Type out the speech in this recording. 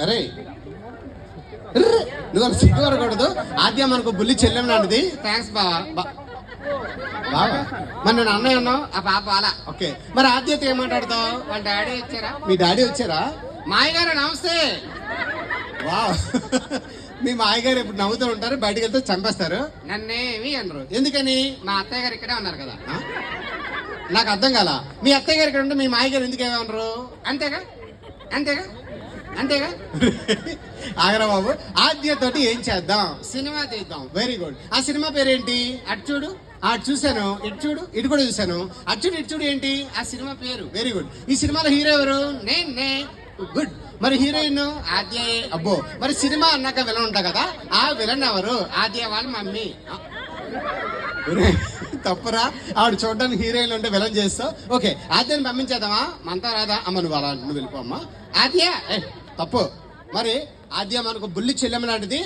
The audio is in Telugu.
అరే నువ్వు సిగ్గు పడకూడదు. ఆద్య మనకు బుల్లి చెల్లెం లాంటిది. థ్యాంక్స్ బావా. బావా మరి నేను అన్నయ్య అన్నావు, ఆ పాప అలా ఓకే. మరి ఆద్యత ఏమాట్లాడతావు? వాళ్ళ డాడీ వచ్చారా? మీ డాడీ వచ్చారా? మాయగారు నమస్తే. వావ్ మీ మాయగారు ఇప్పుడు నవ్వుతూ ఉంటారు, బయటకు వెళ్తే చంపేస్తారు. నన్నేమి అనరు. ఎందుకని? మా అత్తయ్య గారు ఇక్కడే ఉన్నారు కదా. నాకు అర్థం కాల. మీ అత్తయ్య గారు ఇక్కడ ఉంటే మీ మాయగారు ఎందుకు ఏమన్నారు? అంతేగా అంతేగా అంతేగా ఆగరా బాబు. ఆద్యతోటి ఏం చేద్దాం? సినిమా తీద్దాం. Very good. ఆ సినిమా పేరేంటి? అటు చూడు. అటు చూశాను, ఇటు చూడు, ఇటు కూడా చూశాను. అటు చూడు ఇటు చూడు ఏంటి? ఆ సినిమా పేరు. Very good. ఈ సినిమాలో హీరో ఎవరు? నేనే. గుడ్. మరి హీరోయిన్ ఆద్య. అబ్బో. మరి సినిమా అన్నాక విలన్ ఉంటా కదా, ఆ విలన్ ఎవరు? ఆద్య వాళ్ళ మమ్మీ. తప్పురా, ఆవిడ చూడడానికి హీరోయిన్ ఉంటే విలన్ చేస్తావు. ఓకే ఆద్యని పంపించేద్దామా? మనతో రాదా? అమ్మ నువ్వు అలా నువ్వు వెళ్ళిపోమ్మా. ఆద్య తప్పు. మరి ఆద్య మనకు బుల్లి చెల్లెమ్మ లాంటిది.